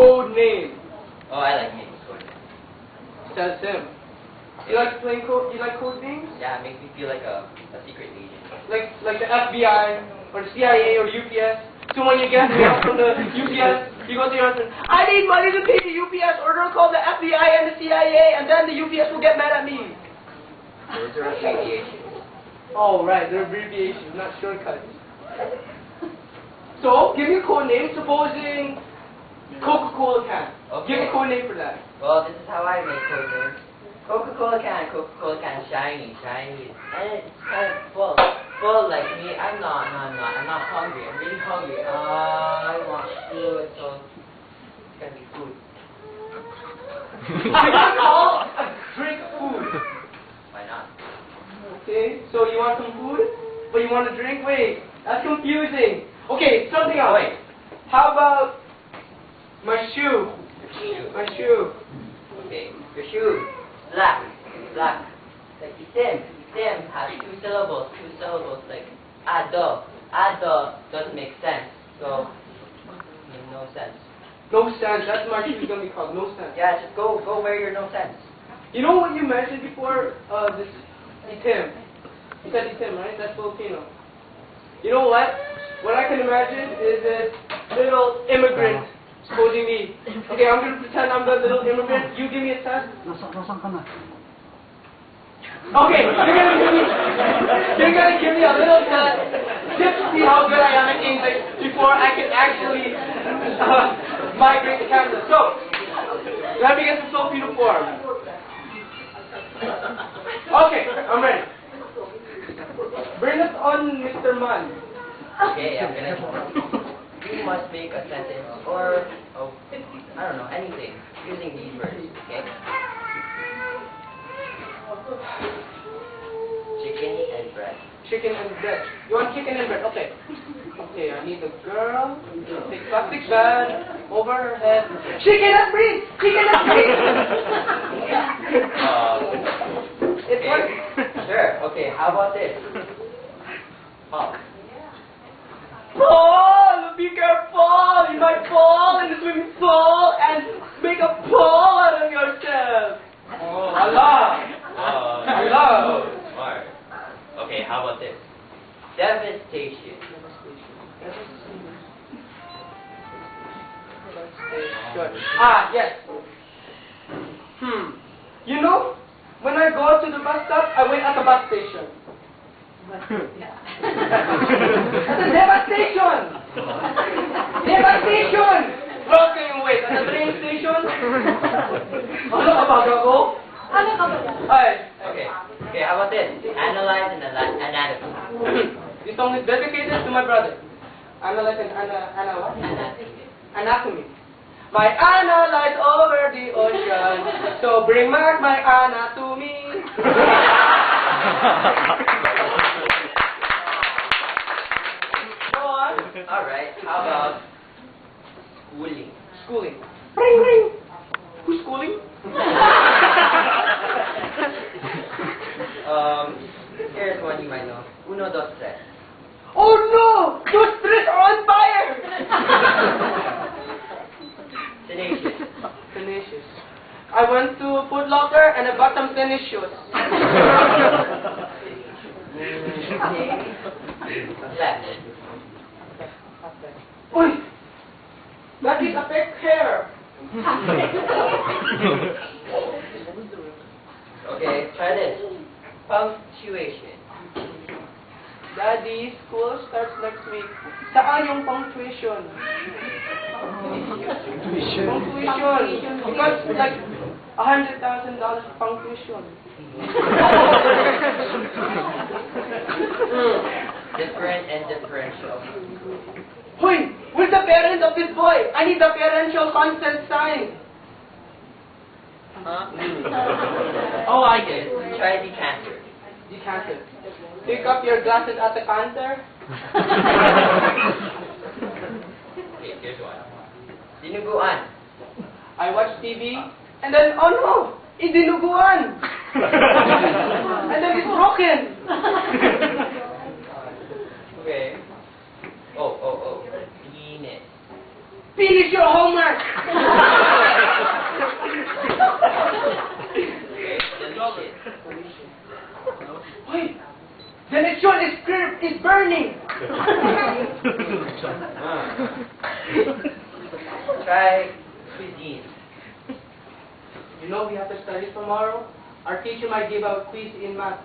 code name. Oh, I like names. Code. Says him. You like playing code? You like code names? Yeah, it makes me feel like a secret agent. Like the FBI or the CIA or UPS. So when you get mail from the UPS, you go to your husband, I need money to pay the UPS or they'll call the FBI and the CIA and then the UPS will get mad at me. Those are abbreviations. Oh, right, they're abbreviations, not shortcuts. So, give me a code name, supposing Coca-Cola can. Okay. Give me a code name for that. Well, this is how I make code names. Coca-Cola can shiny, and it's kind of full like me. I'm not hungry. I'm really hungry. I want food, so it's gonna be food. I can call a drink food. Why not? Okay, so you want some food, but you want a drink? Wait, that's confusing. Okay, something else. Wait. How about my shoe? Shoe. My shoe. Okay, your shoe. Black. Like itim has two syllables, like ado. Ado doesn't make sense, so no sense. No sense. That's my shoe's gonna be called. No sense. Yeah, just go wear your no sense. You know what you mentioned before? This itim. You said itim, right? That's Filipino. You know what? What I can imagine is a little immigrant. Supposing me. Okay, I'm gonna pretend I'm the little immigrant. You give me a test. Nasaan ka na? Okay, you're gonna give me a little test just to see how good I am in English before I can actually migrate to Canada. So, let me get the Filipino form. Okay, I'm ready. Bring us on, Mr. Man. Okay, I'm gonna. You must make a sentence or I don't know, anything using these words. Okay. Chicken and bread. Chicken and bread. You want chicken and bread? Okay. Okay, I need a girl. Take plastic bag over her head. Chicken and bread! Chicken and bread! It works. Sure. Okay. How about this? Oh. Paul! Be careful! You might fall in the swimming pool and make a pool out of yourself. Oh, Allah! Allah! Smart. Okay. How about this? Devastation. Ah, yes. You know, when I go to the bus stop, I wait at the bus station. That's a devastation! Devastation! Where can you wait? At the train station? Ano ka ba, gago? Ano ka ba yan? Ay. Okay. How about this? Analyze and anatomy. This song is dedicated to my brother. Analyze and what? Anatomy. My Anna lies over the ocean, so bring back my Anna to me. Go on. Alright, how about schooling? Schooling. Ring, ring. Who's schooling? Here's one you might know. Uno, dos, tres. Oh no! Those streets are on fire! Tenacious. Tenacious. I went to Foot Locker and I bought some tennis shoes. Left. Uy! That is a fake hair. Okay, try this. Punctuation. Daddy, school starts next week. Saan yung punctuation? Punctuation. Because like $100,000 punctuation. Different and differential. Hoy! Where's the parents of this boy? I need the parental consent sign. Huh? Oh, I get it. Try decanter. Decanter. Pick up your glasses at the counter. Okay, here's one. Dinuguan. I watch TV, and then, oh no! Idinuguan! And then it's broken! Okay. Oh. Penis. Finish your homework! learning. Try cuisine. You know we have to study tomorrow. Our teacher might give out quiz in math.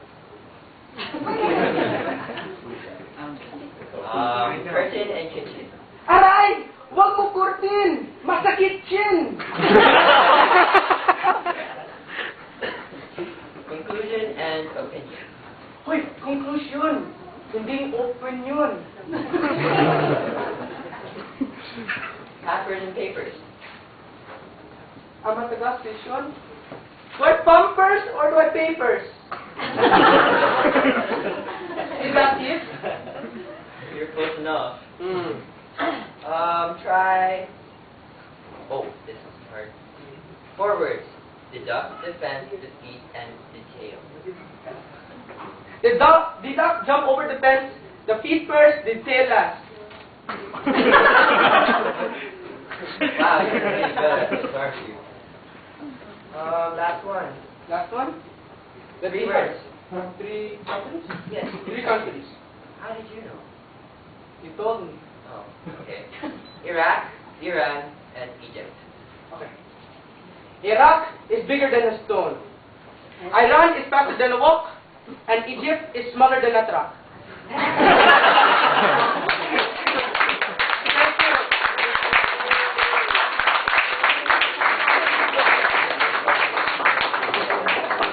Curtain and kitchen. Aray! Wag mo kurtin! Masakit chin! Conclusion and opinion. Hoy, conclusion! Hindi open yun. Pampers and papers. Ang matagas question. Do I pampers or do I papers? Is that it? You're close enough. Mm. Try. Oh, this is hard. 4 words. The duck, the fence, the feet, and the tail. The duck jump over the fence, the feet first, the tail last. Wow, you're really good. Sorry. Last one. Last one? The 3 words. 3 countries? Yes. 3 countries. How did you know? You told me. Oh, okay. Iraq, Iran, and Egypt. Okay. Iraq is bigger than a stone. Iran is faster than a walk. And Egypt is smaller than a truck.